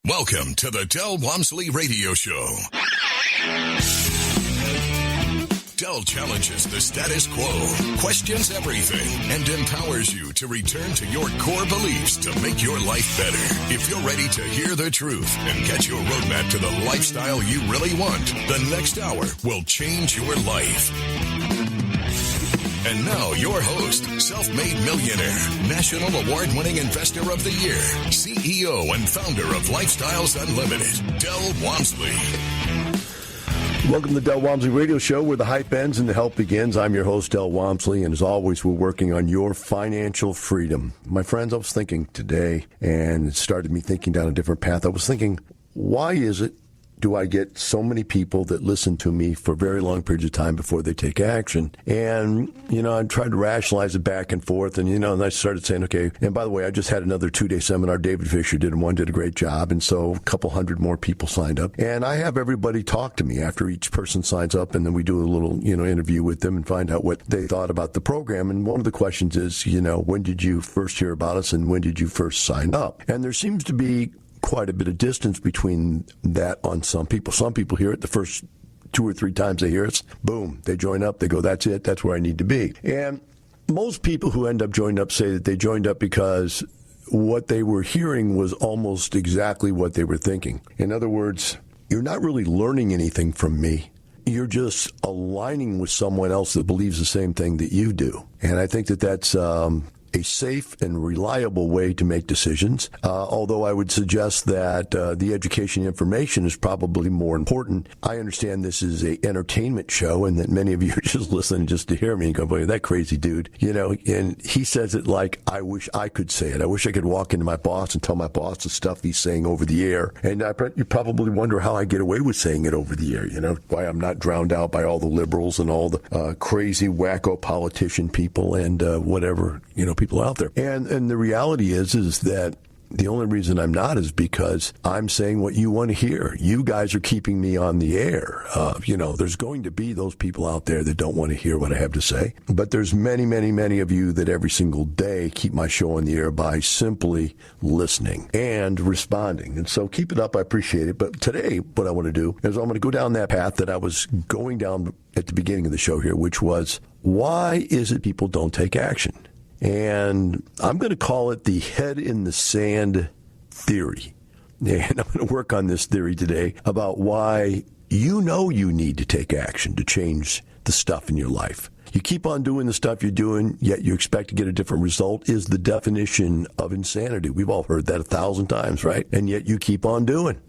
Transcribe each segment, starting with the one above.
Welcome to the Del Walmsley Radio Show. Del challenges the status quo, questions everything, and empowers you to return to your core beliefs to make your life better. If you're ready to hear the truth and get your roadmap to the lifestyle you really want, the next hour will change your life. And now, your host, self-made millionaire, national award-winning investor of the year, CEO and founder of Lifestyles Unlimited, Del Walmsley. Welcome to the Del Walmsley Radio Show, where the hype ends and the help begins. I'm your host, Del Walmsley, and as always, we're working on your financial freedom. My friends, I was thinking today, and it started me thinking down a different path. I was thinking, why is it do I get so many people that listen to me for very long periods of time before they take action? And, I tried to rationalize it back and forth. And, and I started saying, okay, and by the way, I just had another 2-day seminar. David Fisher did one, did a great job. And so a couple hundred more people signed up. And I have everybody talk to me after each person signs up. And then we do a little, interview with them and find out what they thought about the program. And one of the questions is, when did you first hear about us and when did you first sign up? And there seems to be quite a bit of distance between that on some people. Some people hear it the first 2 or 3 times they hear us, boom, they join up, they go, that's it, that's where I need to be. And most people who end up joining up say that they joined up because what they were hearing was almost exactly what they were thinking. In other words, you're not really learning anything from me. You're just aligning with someone else that believes the same thing that you do. And I think that that's a safe and reliable way to make decisions, although I would suggest that the education information is probably more important. I understand this is an entertainment show and that many of you are just listening just to hear me and go, boy, that crazy dude, and he says it like I wish I could say it. I wish I could walk into my boss and tell my boss the stuff he's saying over the air. And you probably wonder how I get away with saying it over the air, why I'm not drowned out by all the liberals and all the crazy wacko politician people and whatever, people out there. And the reality is that the only reason I'm not is because I'm saying what you want to hear. You guys are keeping me on the air. There's going to be those people out there that don't want to hear what I have to say. But there's many, many, many of you that every single day keep my show on the air by simply listening and responding. And so keep it up. I appreciate it. But today, what I want to do is I'm going to go down that path that I was going down at the beginning of the show here, which was, why is it people don't take action? And I'm going to call it the head in the sand theory. And I'm going to work on this theory today about why you need to take action to change the stuff in your life. You keep on doing the stuff you're doing, yet you expect to get a different result is the definition of insanity. We've all heard that 1,000 times, right? And yet you keep on doing.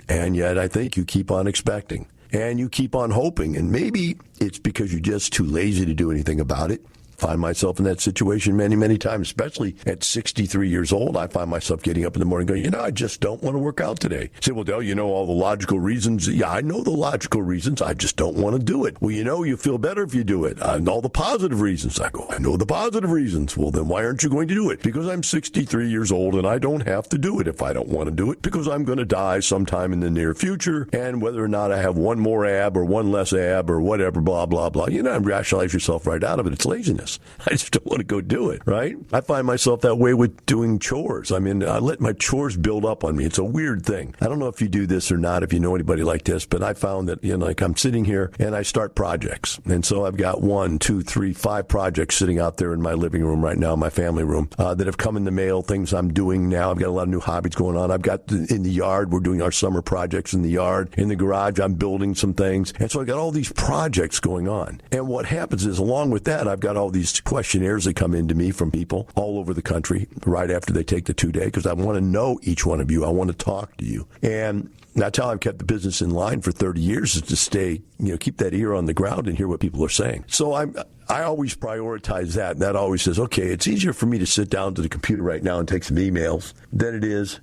And yet I think you keep on expecting. And you keep on hoping. And maybe it's because you're just too lazy to do anything about it. Find myself in that situation many, many times, especially at 63 years old. I find myself getting up in the morning going, I just don't want to work out today. I say, well, Del, all the logical reasons. Yeah, I know the logical reasons. I just don't want to do it. Well, you feel better if you do it. I know the positive reasons. I go, I know the positive reasons. Well, then why aren't you going to do it? Because I'm 63 years old and I don't have to do it if I don't want to do it, because I'm going to die sometime in the near future. And whether or not I have one more ab or one less ab or whatever, blah, blah, blah, rationalize yourself right out of it. It's laziness. I just don't want to go do it, right? I find myself that way with doing chores. I let my chores build up on me. It's a weird thing. I don't know if you do this or not, if you know anybody like this, but I found that, I'm sitting here and I start projects. And so I've got 1, 2, 3, 5 projects sitting out there in my living room right now, my family room, that have come in the mail, things I'm doing now. I've got a lot of new hobbies going on. I've got in the yard, we're doing our summer projects in the yard. In the garage, I'm building some things. And so I got all these projects going on. And what happens is, along with that, I've got all these questionnaires that come into me from people all over the country right after they take the 2-day, because I want to know each one of you. I want to talk to you. And that's how I've kept the business in line for 30 years, is to stay, keep that ear on the ground and hear what people are saying. So I always prioritize that. And that always says, okay, it's easier for me to sit down to the computer right now and take some emails than it is,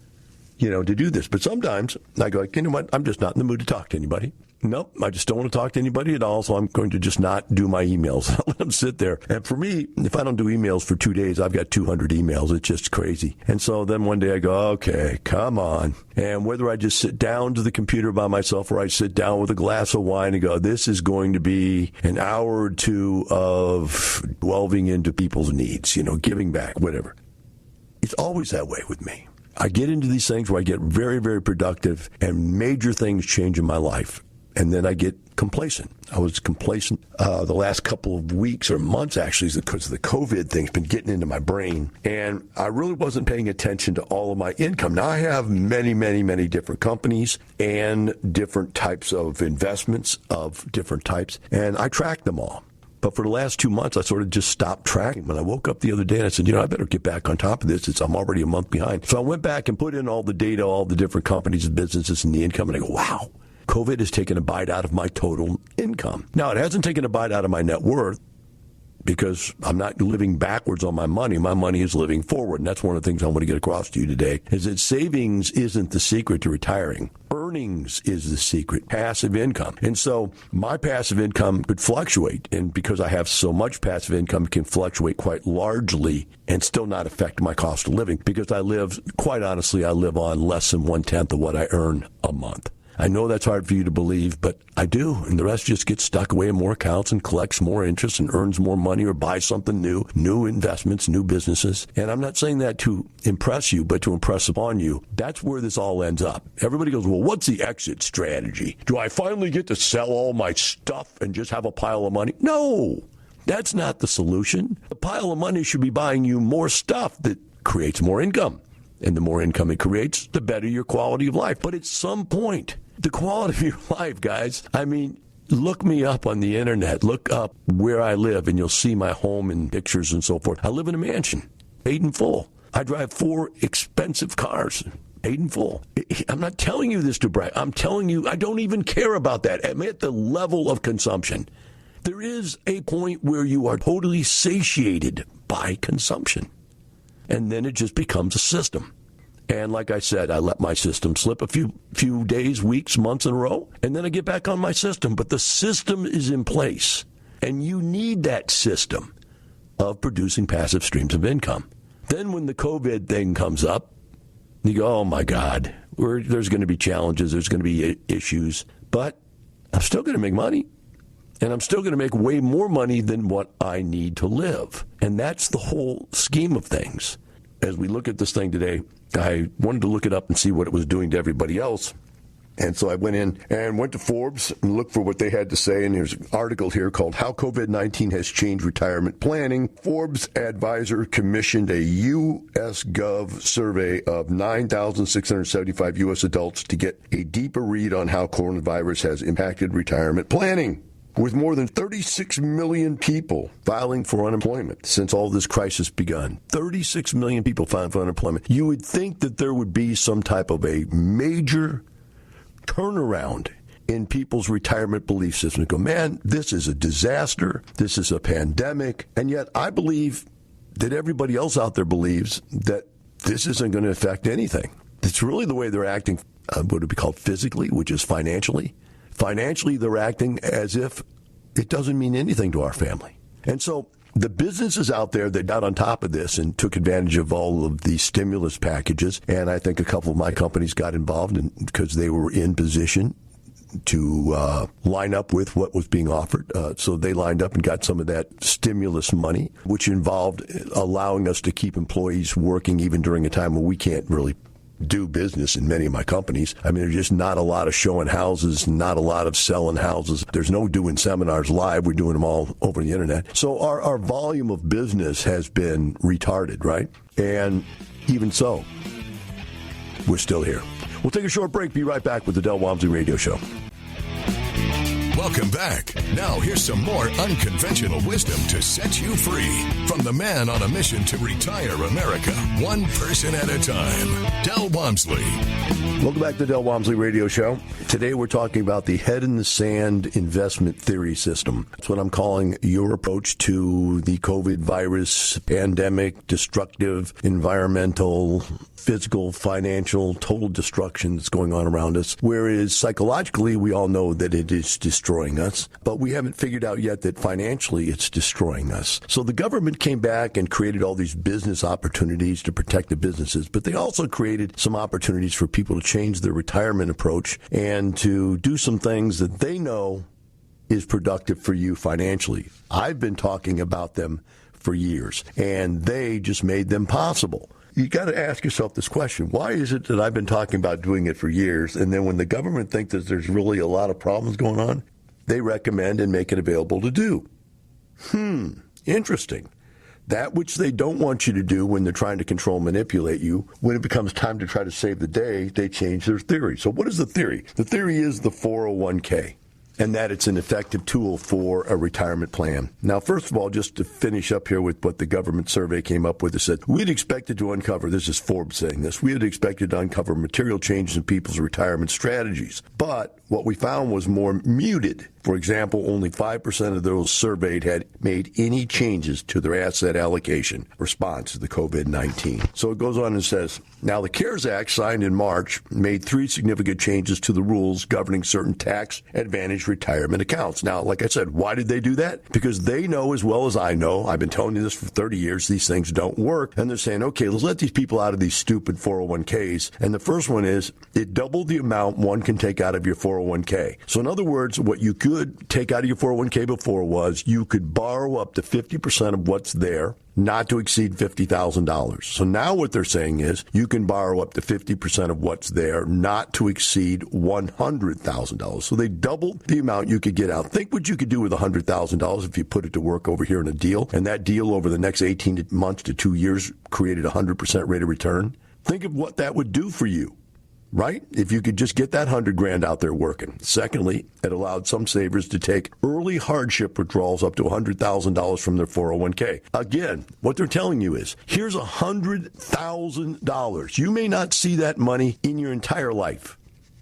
to do this. But sometimes I go, you know what? I'm just not in the mood to talk to anybody. Nope, I just don't want to talk to anybody at all, so I'm going to just not do my emails. I'll let them sit there. And for me, if I don't do emails for 2 days, I've got 200 emails. It's just crazy. And so then one day I go, okay, come on. And whether I just sit down to the computer by myself or I sit down with a glass of wine and go, this is going to be an hour or 2 of delving into people's needs, giving back, whatever. It's always that way with me. I get into these things where I get very, very productive and major things change in my life. And then I get complacent. I was complacent the last couple of weeks or months, actually, because of the COVID thing's been getting into my brain. And I really wasn't paying attention to all of my income. Now, I have many, many, many different companies and different types of investments of different types, and I track them all. But for the last 2 months, I sort of just stopped tracking. When I woke up the other day and I said, I better get back on top of this. I'm already a month behind. So I went back and put in all the data, all the different companies and businesses and the income, and I go, wow. COVID has taken a bite out of my total income. Now, it hasn't taken a bite out of my net worth because I'm not living backwards on my money. My money is living forward. And that's one of the things I want to get across to you today is that savings isn't the secret to retiring. Earnings is the secret, passive income. And so my passive income could fluctuate. And because I have so much passive income, it can fluctuate quite largely and still not affect my cost of living because quite honestly, I live on less than 1/10 of what I earn a month. I know that's hard for you to believe, but I do. And the rest just gets stuck away in more accounts and collects more interest and earns more money or buys something new investments, new businesses. And I'm not saying that to impress you, but to impress upon you. That's where this all ends up. Everybody goes, well, what's the exit strategy? Do I finally get to sell all my stuff and just have a pile of money? No, that's not the solution. The pile of money should be buying you more stuff that creates more income. And the more income it creates, the better your quality of life. But at some point, the quality of your life, guys, look me up on the internet. Look up where I live, and you'll see my home and pictures and so forth. I live in a mansion, paid in full. I drive 4 expensive cars, paid in full. I'm not telling you this to brag. I'm telling you I don't even care about that. I'm at the level of consumption. There is a point where you are totally satiated by consumption. And then it just becomes a system. And like I said, I let my system slip a few days, weeks, months in a row, and then I get back on my system. But the system is in place, and you need that system of producing passive streams of income. Then when the COVID thing comes up, you go, oh, my God, there's going to be challenges, there's going to be issues, but I'm still going to make money. And I'm still going to make way more money than what I need to live. And that's the whole scheme of things. As we look at this thing today, I wanted to look it up and see what it was doing to everybody else. And so I went in and went to Forbes and looked for what they had to say. And there's an article here called How COVID-19 Has Changed Retirement Planning. Forbes Advisor commissioned a U.S. Gov survey of 9,675 U.S. adults to get a deeper read on how coronavirus has impacted retirement planning. With more than 36 million people filing for unemployment since all this crisis begun. 36 million people filing for unemployment. You would think that there would be some type of a major turnaround in people's retirement belief system. Go, man, this is a disaster. This is a pandemic. And yet I believe that everybody else out there believes that this isn't going to affect anything. It's really the way they're acting, what would be called physically, which is financially. Financially, they're acting as if it doesn't mean anything to our family. And so the businesses out there that got on top of this and took advantage of all of these stimulus packages, and I think a couple of my companies got involved because they were in position to line up with what was being offered. So they lined up and got some of that stimulus money, which involved allowing us to keep employees working even during a time when we can't really do business in many of my companies. I mean, there's just not a lot of showing houses, not a lot of selling houses. There's no doing seminars live. We're doing them all over the internet. So our volume of business has been retarded, right? And even so, we're still here. We'll take a short break. Be right back with the Del Walmsley Radio Show. Welcome back. Now here's some more unconventional wisdom to set you free from the man on a mission to retire America, one person at a time, Del Walmsley. Welcome back to the Del Walmsley Radio Show. Today we're talking about the head-in-the-sand investment theory system. That's what I'm calling your approach to the COVID virus, pandemic, destructive, environmental, physical, financial, total destruction that's going on around us. Whereas psychologically, we all know that it is destroying us, but we haven't figured out yet that financially it's destroying us. So the government came back and created all these business opportunities to protect the businesses, but they also created some opportunities for people to change their retirement approach and to do some things that they know is productive for you financially. I've been talking about them for years, and they just made them possible. you got to ask yourself this question. Why is it that I've been talking about doing it for years, and then when the government thinks that there's really a lot of problems going on, they recommend and make it available to do? Interesting. That which they don't want you to do when they're trying to control and manipulate you, when it becomes time to try to save the day, they change their theory. So what is the theory? The theory is the 401k, and that it's an effective tool for a retirement plan. Now, first of all, just to finish up here with what the government survey came up with, it said, we'd expected to uncover, this is Forbes saying this, we had expected to uncover material changes in people's retirement strategies. But what we found was more muted. For example, only 5% of those surveyed had made any changes to their asset allocation response to the COVID-19. So it goes on and says, now the CARES Act signed in March made 3 significant changes to the rules governing certain tax advantage retirement accounts. Now, like I said, why did they do that? Because they know as well as I know, I've been telling you this for 30 years, these things don't work. And they're saying, okay, let's let these people out of these stupid 401ks. And the first one is it doubled the amount one can take out of your 401k. So in other words, what you could take out of your 401k before was you could borrow up to 50% of what's there, not to exceed $50,000. So now what they're saying is you can borrow up to 50% of what's there, not to exceed $100,000. So they doubled the amount you could get out. Think what you could do with $100,000 if you put it to work over here in a deal, and that deal over the next 18 months to 2 years created a 100% rate of return. Think of what that would do for you. Right? If you could just get that $100,000 out there working. Secondly, it allowed some savers to take early hardship withdrawals up to $100,000 from their 401k. Again, what they're telling you is, here's $100,000. You may not see that money in your entire life,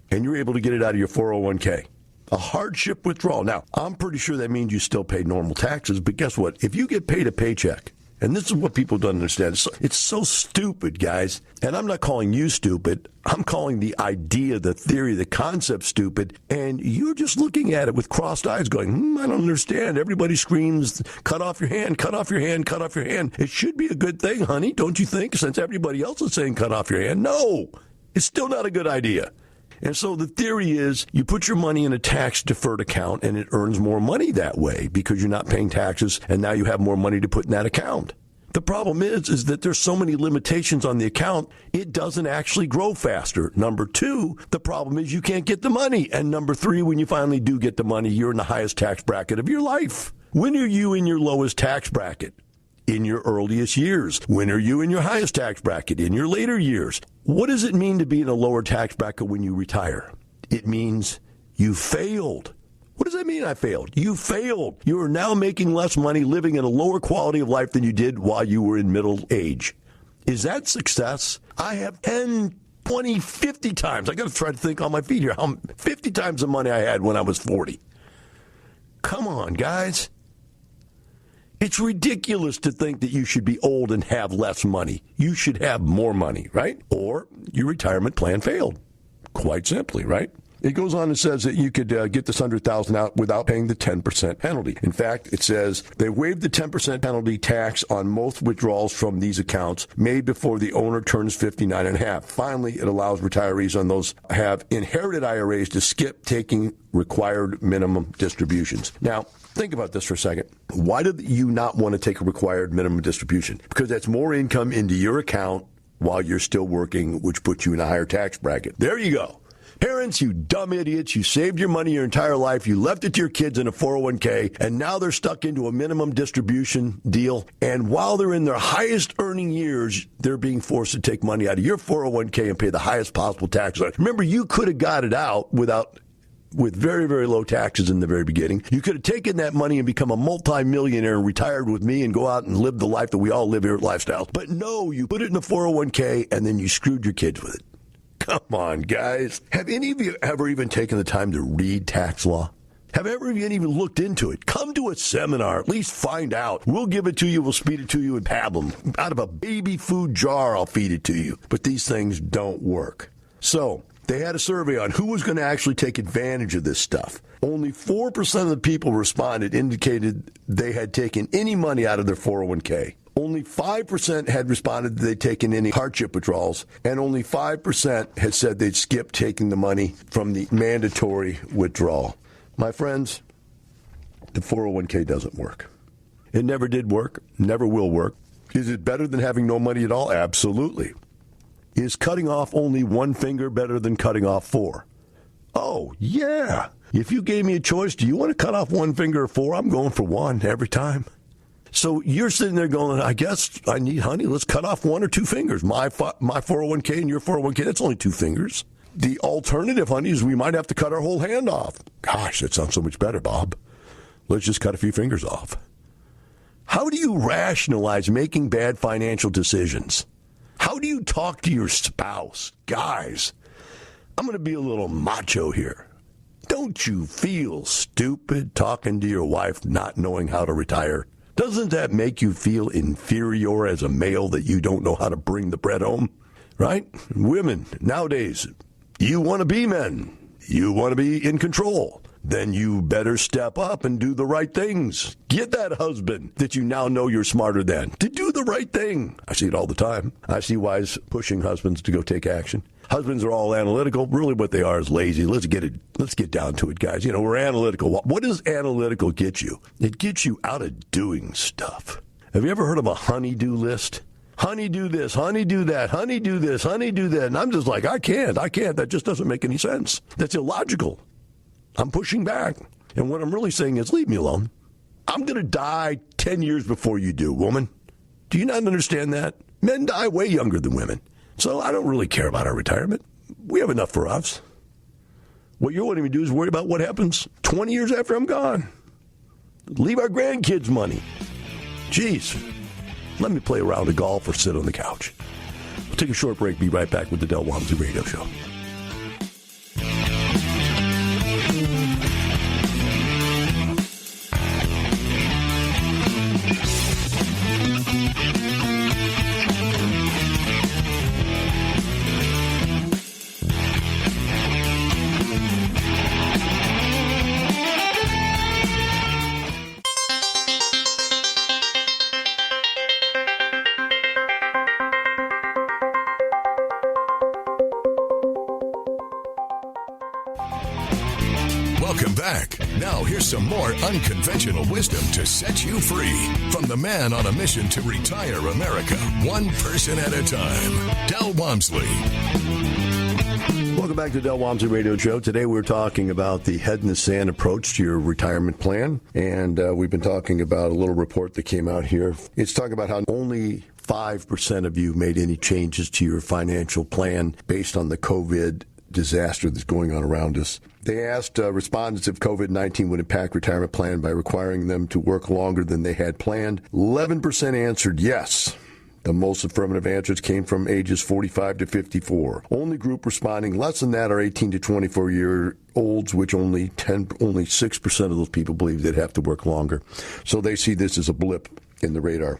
and you're able to get it out of your 401k. A hardship withdrawal. Now, I'm pretty sure that means you still pay normal taxes, but guess what? If you get paid a paycheck, and this is what people don't understand. It's so stupid, guys. And I'm not calling you stupid. I'm calling the idea, the theory, the concept stupid. And you're just looking at it with crossed eyes going, I don't understand. Everybody screams, cut off your hand, cut off your hand, cut off your hand. It should be a good thing, honey, don't you think? Since everybody else is saying cut off your hand. No, it's still not a good idea. And so the theory is you put your money in a tax-deferred account, and it earns more money that way because you're not paying taxes, and now you have more money to put in that account. The problem is that there's so many limitations on the account, it doesn't actually grow faster. Number 2, the problem is you can't get the money. And number 3, when you finally do get the money, you're in the highest tax bracket of your life. When are you in your lowest tax bracket? In your earliest years. When are you in your highest tax bracket? In your later years. What does it mean to be in a lower tax bracket when you retire? It means you failed. What does that mean, I failed? You failed. You are now making less money, living in a lower quality of life than you did while you were in middle age. Is that success? I have 10, 20, 50 times. I got to try to think on my feet here. 50 times the money I had when I was 40. Come on, guys. It's ridiculous to think that you should be old and have less money. You should have more money, right? Or your retirement plan failed. Quite simply, right? It goes on and says that you could get this $100,000 out without paying the 10% penalty. In fact, it says they waived the 10% penalty tax on most withdrawals from these accounts made before the owner turns 59 and a half. Finally, it allows retirees on those have inherited IRAs to skip taking required minimum distributions. Now, think about this for a second. Why do you not want to take a required minimum distribution? Because that's more income into your account while you're still working, which puts you in a higher tax bracket. There you go. Parents, you dumb idiots, you saved your money your entire life, you left it to your kids in a 401k, and now they're stuck into a minimum distribution deal. And while they're in their highest earning years, they're being forced to take money out of your 401k and pay the highest possible tax on it. Remember, you could have got it out with very, very low taxes in the very beginning. You could have taken that money and become a multimillionaire and retired with me and go out and live the life that we all live here at Lifestyles. But no, you put it in a 401k and then you screwed your kids with it. Come on, guys. Have any of you ever even taken the time to read tax law? Have ever even looked into it? Come to a seminar, at least find out. We'll give it to you, we'll speed it to you in pablum. Out of a baby food jar, I'll feed it to you. But these things don't work. So, they had a survey on who was going to actually take advantage of this stuff. Only 4% of the people responded indicated they had taken any money out of their 401k. Only 5% had responded that they'd taken any hardship withdrawals, and only 5% had said they'd skip taking the money from the mandatory withdrawal. My friends, the 401k doesn't work. It never did work, never will work. Is it better than having no money at all? Absolutely. Is cutting off only one finger better than cutting off four? Oh, yeah. If you gave me a choice, do you want to cut off one finger or four? I'm going for one every time. So you're sitting there going, I guess I need, honey, let's cut off one or two fingers. My 401k and your 401k, that's only two fingers. The alternative, honey, is we might have to cut our whole hand off. Gosh, that sounds so much better, Bob. Let's just cut a few fingers off. How do you rationalize making bad financial decisions? How do you talk to your spouse? Guys, I'm going to be a little macho here. Don't you feel stupid talking to your wife not knowing how to retire? Doesn't that make you feel inferior as a male that you don't know how to bring the bread home? Right? Women, nowadays, you want to be men. You want to be in control. Then you better step up and do the right things. Get that husband that you now know you're smarter than to do the right thing. I see it all the time. I see wives pushing husbands to go take action. Husbands are all analytical. Really what they are is lazy. Let's get down to it, guys. You know, we're analytical. What does analytical get you? It gets you out of doing stuff. Have you ever heard of a honey-do list? Honey, do this. Honey, do that. Honey, do this. Honey, do that. And I'm just like, I can't. That just doesn't make any sense. That's illogical. I'm pushing back. And what I'm really saying is, leave me alone. I'm going to die 10 years before you do, woman. Do you not understand that? Men die way younger than women. So I don't really care about our retirement. We have enough for us. What you're wanting me to do is worry about what happens 20 years after I'm gone. Leave our grandkids money. Jeez. Let me play a round of golf or sit on the couch. We'll take a short break. Be right back with the Del Walmsley Radio Show. Welcome back. Now here's some more unconventional wisdom to set you free from the man on a mission to retire America, one person at a time, Del Walmsley. Welcome back to the Del Walmsley Radio Show. Today we're talking about the head in the sand approach to your retirement plan. And we've been talking about a little report that came out here. It's talking about how only 5% of you made any changes to your financial plan based on the COVID disaster that's going on around us. They asked respondents if COVID-19 would impact retirement plan by requiring them to work longer than they had planned. 11% answered yes. The most affirmative answers came from ages 45 to 54. Only group responding less than that are 18 to 24-year-olds, which only 6% of those people believe they'd have to work longer. So they see this as a blip in the radar.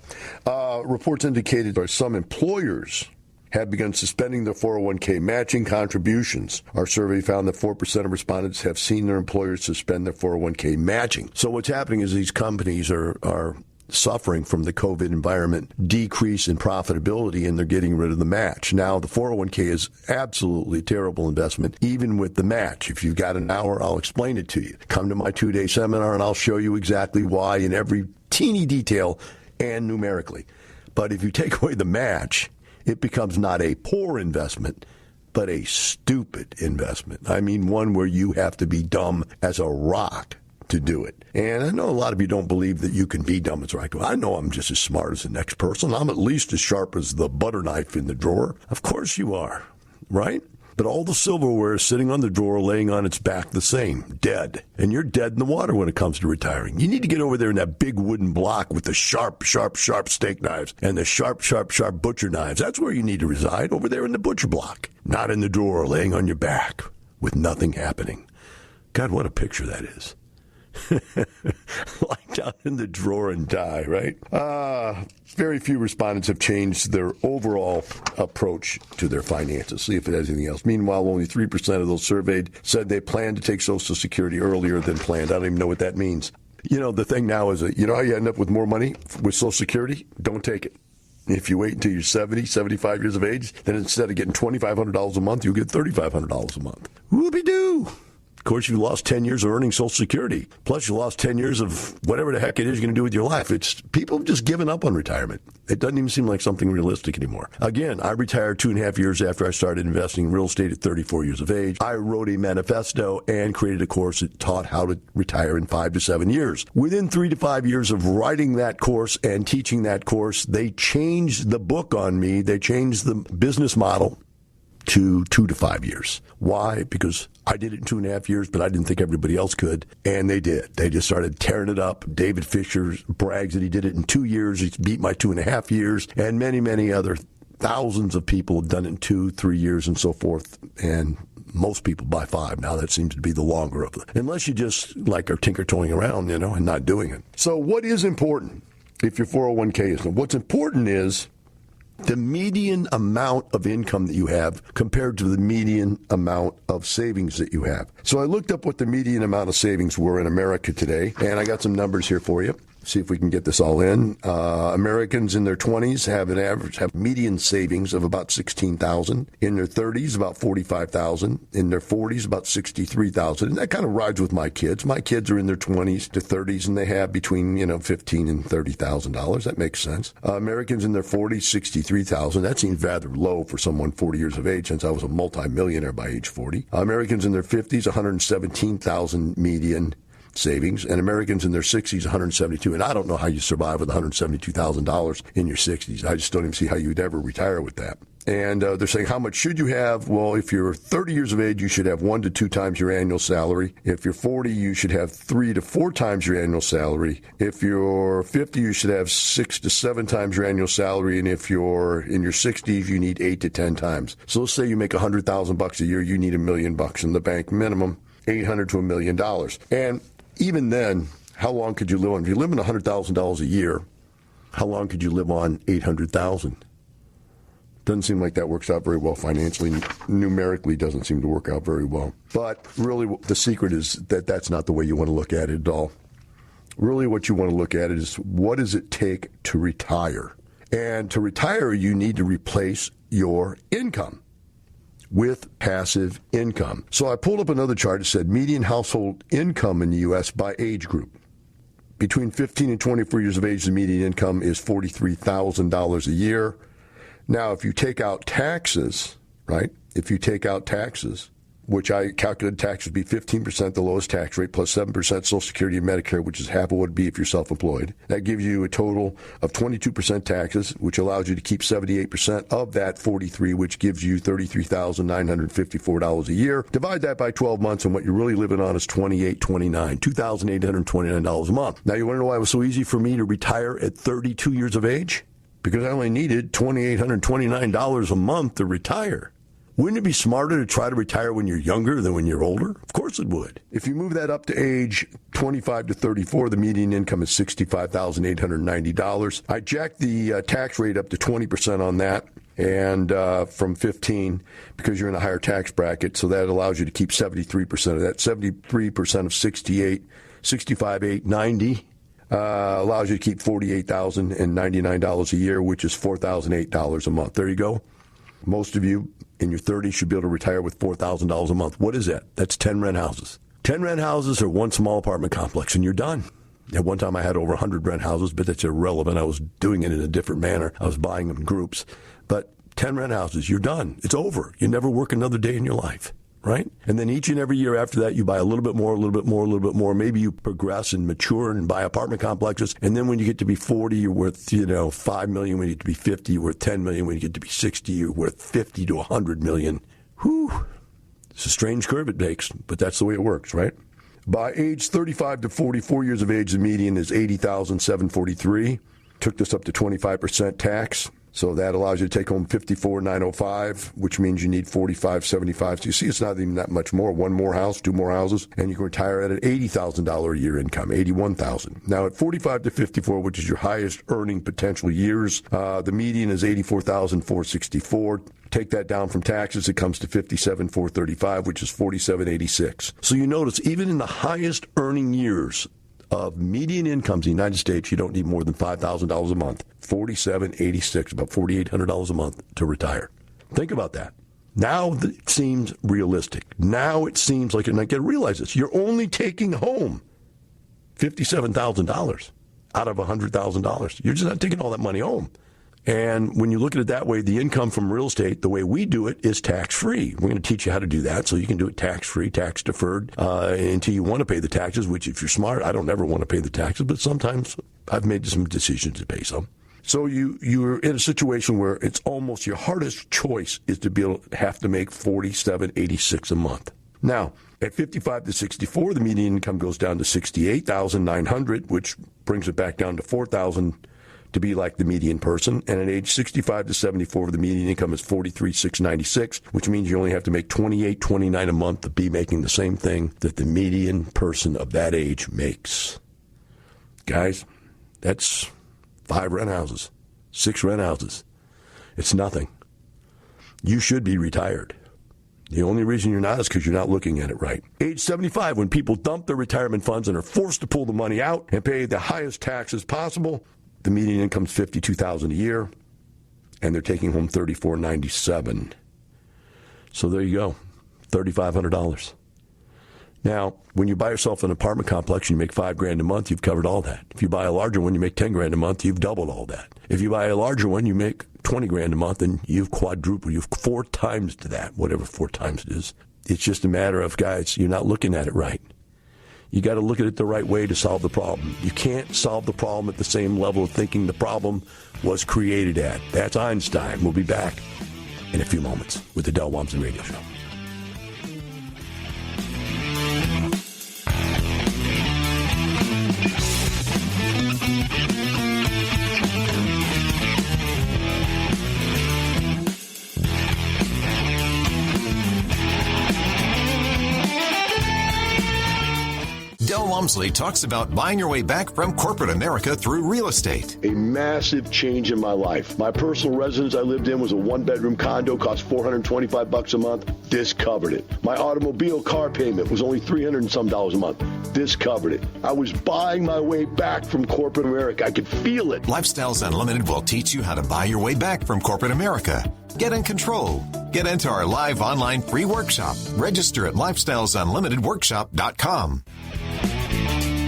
Reports indicated that some employers have begun suspending their 401k matching contributions. Our survey found that 4% of respondents have seen their employers suspend their 401k matching. So what's happening is these companies are suffering from the COVID environment decrease in profitability, and they're getting rid of the match. Now, the 401k is absolutely a terrible investment, even with the match. If you've got an hour, I'll explain it to you. Come to my 2-day seminar, and I'll show you exactly why in every teeny detail and numerically. But if you take away the match, it becomes not a poor investment, but a stupid investment. I mean, one where you have to be dumb as a rock to do it. And I know a lot of you don't believe that you can be dumb as a rock. I know I'm just as smart as the next person. I'm at least as sharp as the butter knife in the drawer. Of course you are, right? But all the silverware is sitting on the drawer, laying on its back the same, dead. And you're dead in the water when it comes to retiring. You need to get over there in that big wooden block with the sharp, sharp, sharp steak knives and the sharp, sharp, sharp butcher knives. That's where you need to reside, over there in the butcher block. Not in the drawer, laying on your back with nothing happening. God, what a picture that is. Lie down in the drawer and die, right? Very few respondents have changed their overall approach to their finances. See if it has anything else. Meanwhile, only 3% of those surveyed said they plan to take Social Security earlier than planned. I don't even know what that means. You know, the thing now is that, you know how you end up with more money with Social Security? Don't take it. If you wait until you're 70, 75 years of age, then instead of getting $2,500 a month, you'll get $3,500 a month. Whoopie-doo! course, you lost 10 years of earning Social Security. Plus, you lost 10 years of whatever the heck it is you're going to do with your life. It's people have just given up on retirement. It doesn't even seem like something realistic anymore. Again, I retired 2.5 years after I started investing in real estate at 34 years of age. I wrote a manifesto and created a course that taught how to retire in 5 to 7 years. Within 3 to 5 years of writing that course and teaching that course, they changed the book on me. They changed the business model to 2 to 5 years. Why? Because I did it in 2.5 years, but I didn't think everybody else could. And they did. They just started tearing it up. David Fisher brags that he did it in 2 years. He beat my 2.5 years. And many, many other thousands of people have done it in 2, 3 years and so forth. And most people by 5. Now that seems to be the longer of them. Unless you just like are tinker-toying around, and not doing it. So what is important if your 401k is? What's important is the median amount of income that you have compared to the median amount of savings that you have. So I looked up what the median amount of savings were in America today, and I got some numbers here for you. See if we can get this all in. Americans in their 20s have median savings of about $16,000. In their 30s, about $45,000. In their 40s, about $63,000. And that kind of rides with my kids. My kids are in their 20s to 30s, and they have between $15,000 and $30,000. That makes sense. Americans in their 40s, $63,000. That seems rather low for someone 40 years of age, since I was a multimillionaire by age 40. Americans in their 50s, $117,000 median savings, and Americans in their 60s, $172,000. And I don't know how you survive with $172,000 in your 60s. I just don't even see how you'd ever retire with that. And they're saying, how much should you have? Well, if you're 30 years of age, you should have 1 to 2 times your annual salary. If you're 40, you should have 3 to 4 times your annual salary. If you're 50, you should have 6 to 7 times your annual salary. And if you're in your 60s, you need 8 to 10 times. So let's say you make $100,000 a year, you need $1 million in the bank minimum, $800 to $1 million. And even then, how long could you live on? If you live on $100,000 a year, how long could you live on $800,000? Doesn't seem like that works out very well financially. Numerically, doesn't seem to work out very well. But really, the secret is that that's not the way you want to look at it at all. Really, what you want to look at it is, what does it take to retire? And to retire, you need to replace your income with passive income. So I pulled up another chart that said median household income in the U.S. by age group. Between 15 and 24 years of age, the median income is $43,000 a year. Now, if you take out taxes, right? If you take out taxes, which I calculated tax would be 15%, the lowest tax rate, plus 7% Social Security and Medicare, which is half of what it would be if you're self-employed. That gives you a total of 22% taxes, which allows you to keep 78% of that 43, which gives you $33,954 a year. Divide that by 12 months, and what you're really living on is $2,829 a month. Now, you want to know why it was so easy for me to retire at 32 years of age? Because I only needed $2,829 a month to retire. Wouldn't it be smarter to try to retire when you're younger than when you're older? Of course it would. If you move that up to age 25 to 34, the median income is $65,890. I jacked the tax rate up to 20% on that, and from 15, because you're in a higher tax bracket, so that allows you to keep 73% of that. 73% of 65,890 allows you to keep $48,099 a year, which is $4,008 a month. There you go. Most of you in your 30s should be able to retire with $4,000 a month. What is that? That's 10 rent houses. 10 rent houses or one small apartment complex, and you're done. At one time, I had over 100 rent houses, but that's irrelevant. I was doing it in a different manner. I was buying them in groups. But 10 rent houses, you're done. It's over. You never work another day in your life, right? And then each and every year after that, you buy a little bit more, a little bit more, a little bit more. Maybe you progress and mature and buy apartment complexes. And then when you get to be 40, you're worth, $5 million. When you get to be 50, you're worth $10 million. When you get to be 60, you're worth $50 to $100 million. Whew. It's a strange curve it takes, but that's the way it works, right? By age 35 to 44 years of age, the median is $80,743. Took this up to 25% tax. So that allows you to take home $54,905, which means you need $45,755. So you see, it's not even that much more. One more house, 2 more houses, and you can retire at an $80,000 a year income, $81,000. Now at 45 to 54, which is your highest earning potential years, the median is $84,464. Take that down from taxes, it comes to $57,435, which is $47,86. So you notice, even in the highest earning years of median incomes in the United States, you don't need more than $5,000 a month. $47,86, about $4,800 a month to retire. Think about that. Now it seems realistic. Now it seems like, and I got to realize this, you're only taking home $57,000 out of $100,000. You're just not taking all that money home. And when you look at it that way, the income from real estate, the way we do it, is tax-free. We're going to teach you how to do that so you can do it tax-free, tax-deferred, until you want to pay the taxes, which if you're smart, I don't ever want to pay the taxes, but sometimes I've made some decisions to pay some. So you're in a situation where it's almost your hardest choice is to be able to have to make $47.86 a month. Now, at 55 to 64, the median income goes down to $68,900, which brings it back down to $4,000 to be like the median person. And at age 65 to 74, the median income is $43,696, which means you only have to make $28.29 a month to be making the same thing that the median person of that age makes. Guys, that's 5 rent houses, 6 rent houses. It's nothing. You should be retired. The only reason you're not is because you're not looking at it right. Age 75, when people dump their retirement funds and are forced to pull the money out and pay the highest taxes possible, the median income is $52,000 a year, and they're taking home $34.97. So there you go, $3,500. Now, when you buy yourself an apartment complex, you make $5,000 a month, you've covered all that. If you buy a larger one, you make $10,000 a month, you've doubled all that. If you buy a larger one, you make $20,000 a month, and you've quadrupled. You've 4 times to that, whatever 4 times it is. It's just a matter of, guys, you're not looking at it right. You got to look at it the right way to solve the problem. You can't solve the problem at the same level of thinking the problem was created at. That's Einstein. We'll be back in a few moments with the Del Walmsley Radio Show. Del Walmsley talks about buying your way back from corporate America through real estate. A massive change in my life. My personal residence I lived in was a 1-bedroom condo, cost $425 a month. This covered it. My automobile car payment was only $300 and some a month. This covered it. I was buying my way back from corporate America. I could feel it. Lifestyles Unlimited will teach you how to buy your way back from corporate America. Get in control. Get into our live online free workshop. Register at lifestylesunlimitedworkshop.com.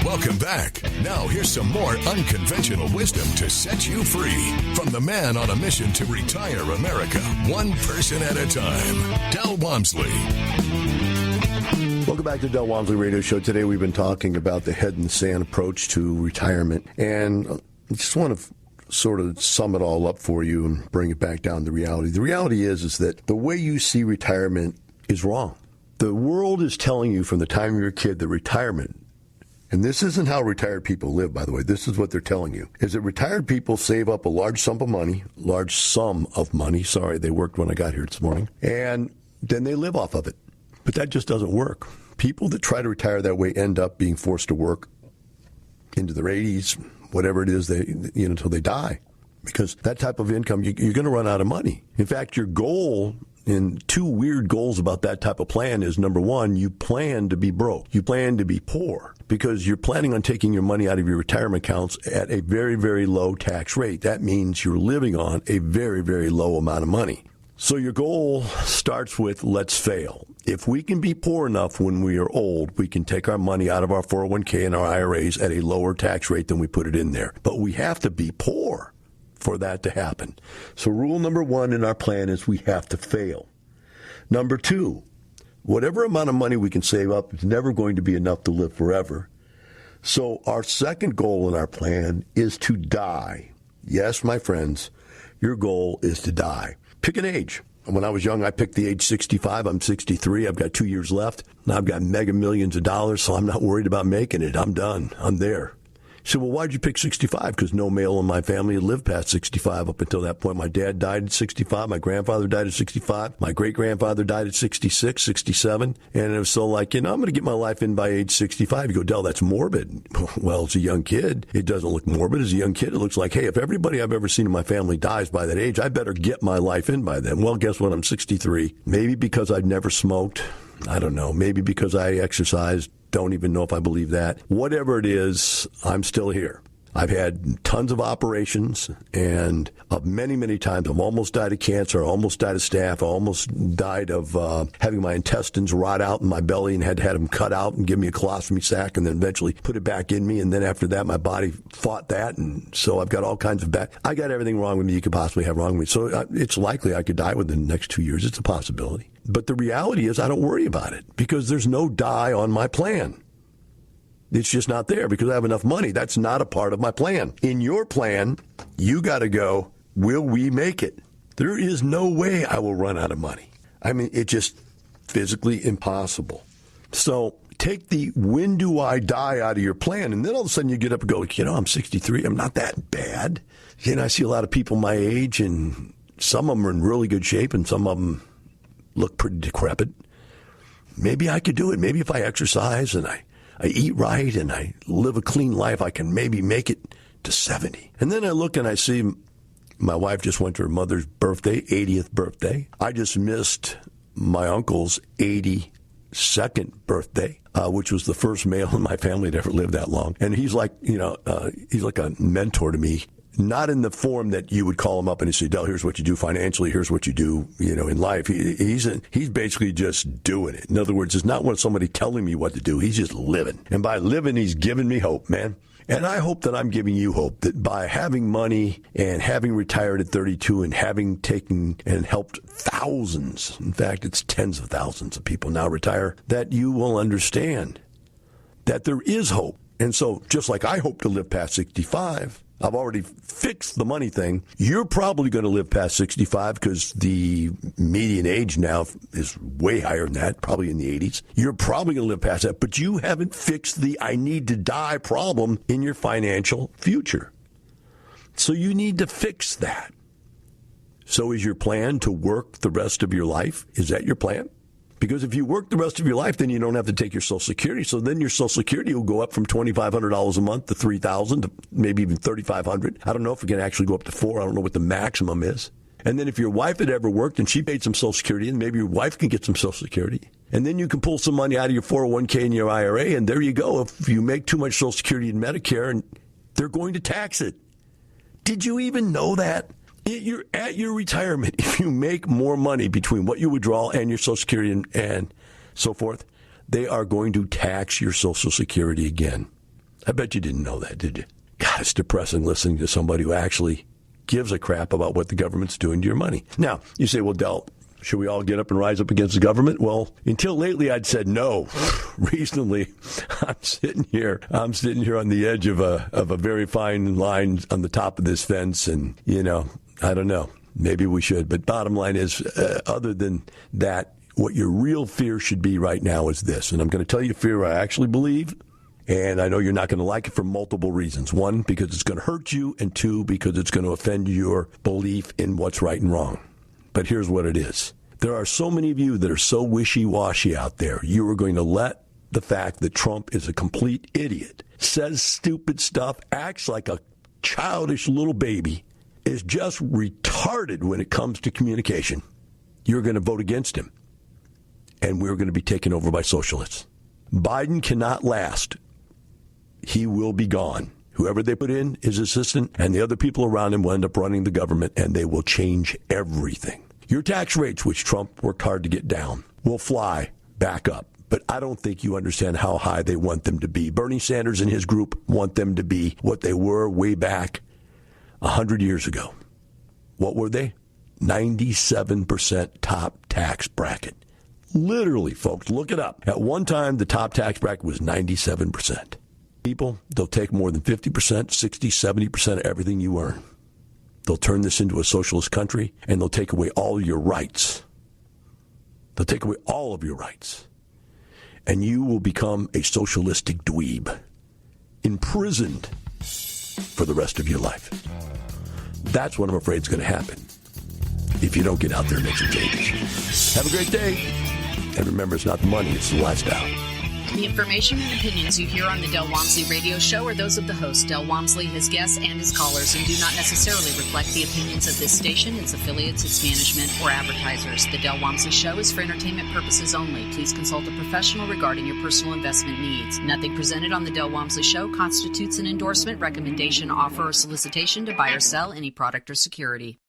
Welcome back. Now here's some more unconventional wisdom to set you free from the man on a mission to retire America, one person at a time, Del Walmsley. Welcome back to the Del Walmsley Radio Show. Today we've been talking about the head in the sand approach to retirement, and I just want to sort of sum it all up for you and bring it back down to reality. The reality is that the way you see retirement is wrong. The world is telling you from the time you're a kid that retirement, and this isn't how retired people live, by the way. This is what they're telling you, is that retired people save up a large sum of money. Sorry, they worked when I got here this morning. And then they live off of it. But that just doesn't work. People that try to retire that way end up being forced to work into their 80s, whatever it is, until they die. Because that type of income, you're going to run out of money. In fact, your goal, and 2 weird goals about that type of plan is, number 1, you plan to be broke. You plan to be poor because you're planning on taking your money out of your retirement accounts at a very, very low tax rate. That means you're living on a very, very low amount of money. So your goal starts with, let's fail. If we can be poor enough when we are old, we can take our money out of our 401k and our IRAs at a lower tax rate than we put it in there. But we have to be poor for that to happen. So rule number 1 in our plan is we have to fail. Number 2, whatever amount of money we can save up is never going to be enough to live forever. So our second goal in our plan is to die. Yes, my friends, your goal is to die. Pick an age. When I was young, I picked the age 65. I'm 63. I've got 2 years left. Now I've got mega millions of dollars, so I'm not worried about making it. I'm done. I'm there. You say, well, why'd you pick 65? Because no male in my family had lived past 65 up until that point. My dad died at 65. My grandfather died at 65. My great-grandfather died at 66, 67. And it was so like, I'm going to get my life in by age 65. You go, Del, that's morbid. Well, as a young kid, it doesn't look morbid. As a young kid, it looks like, hey, if everybody I've ever seen in my family dies by that age, I better get my life in by then. Well, guess what? I'm 63. Maybe because I'd never smoked. I don't know. Maybe because I exercised. Don't even know if I believe that. Whatever it is, I'm still here. I've had tons of operations, and many, many times I've almost died of cancer, I almost died of staph, I almost died of having my intestines rot out in my belly and had them cut out and give me a colostomy sac and then eventually put it back in me. And then after that, my body fought that. And so I've got all kinds of I got everything wrong with me you could possibly have wrong with me. So it's likely I could die within the next 2 years. It's a possibility. But the reality is I don't worry about it because there's no die on my plan. It's just not there because I have enough money. That's not a part of my plan. In your plan, you got to go, will we make it? There is no way I will run out of money. I mean, it's just physically impossible. So take the when do I die out of your plan, and then all of a sudden you get up and go, I'm 63. I'm not that bad. I see a lot of people my age, and some of them are in really good shape, and some of them look pretty decrepit. Maybe I could do it. Maybe if I exercise and I eat right and I live a clean life, I can maybe make it to 70. And then I look and I see my wife just went to her mother's birthday, 80th birthday. I just missed my uncle's 82nd birthday, which was the first male in my family to ever live that long. And he's like, he's like a mentor to me. Not in the form that you would call him up and say, Del, here's what you do financially, here's what you do, in life. He's basically just doing it. In other words, it's not somebody telling me what to do. He's just living. And by living, he's giving me hope, man. And I hope that I'm giving you hope that by having money and having retired at 32 and having taken and helped thousands, in fact, it's tens of thousands of people now retire, that you will understand that there is hope. And so just like I hope to live past 65, I've already fixed the money thing. You're probably going to live past 65 because the median age now is way higher than that, probably in the 80s. You're probably going to live past that, but you haven't fixed the I need to die problem in your financial future. So you need to fix that. So is your plan to work the rest of your life? Is that your plan? Because if you work the rest of your life, then you don't have to take your Social Security. So then your Social Security will go up from $2,500 a month to $3,000 to maybe even $3,500. I don't know if it can actually go up to $4,000. I don't know what the maximum is. And then if your wife had ever worked and she paid some Social Security, and maybe your wife can get some Social Security. And then you can pull some money out of your 401k and your IRA, and there you go. If you make too much Social Security and Medicare, and they're going to tax it. Did you even know that? You're at your retirement, if you make more money between what you withdraw and your Social Security and so forth, they are going to tax your Social Security again. I bet you didn't know that, did you? God, it's depressing listening to somebody who actually gives a crap about what the government's doing to your money. Now, you say, well, Del, should we all get up and rise up against the government? Well, until lately, I'd said no. Recently, I'm sitting here on the edge of a very fine line on the top of this fence, and, I don't know. Maybe we should. But bottom line is, other than that, what your real fear should be right now is this. And I'm going to tell you fear I actually believe. And I know you're not going to like it for multiple reasons. One, because it's going to hurt you. And two, because it's going to offend your belief in what's right and wrong. But here's what it is. There are so many of you that are so wishy-washy out there. You are going to let the fact that Trump is a complete idiot, says stupid stuff, acts like a childish little baby, is just retarded when it comes to communication. You're going to vote against him. And we're going to be taken over by socialists. Biden cannot last. He will be gone. Whoever they put in, his assistant, and the other people around him will end up running the government, and they will change everything. Your tax rates, which Trump worked hard to get down, will fly back up. But I don't think you understand how high they want them to be. Bernie Sanders and his group want them to be what they were way back 100 years ago. What were they? 97% top tax bracket. Literally, folks, look it up. At one time, the top tax bracket was 97%. People, they'll take more than 50%, 60, 70% of everything you earn. They'll turn this into a socialist country, and they'll take away all your rights. They'll take away all of your rights. And you will become a socialistic dweeb, imprisoned for the rest of your life. That's what I'm afraid is going to happen if you don't get out there and make some changes. Have a great day. And remember, it's not the money, it's the lifestyle. The information and opinions you hear on the Del Walmsley radio show are those of the host, Del Walmsley, his guests, and his callers, and do not necessarily reflect the opinions of this station, its affiliates, its management, or advertisers. The Del Walmsley show is for entertainment purposes only. Please consult a professional regarding your personal investment needs. Nothing presented on the Del Walmsley show constitutes an endorsement, recommendation, offer, or solicitation to buy or sell any product or security.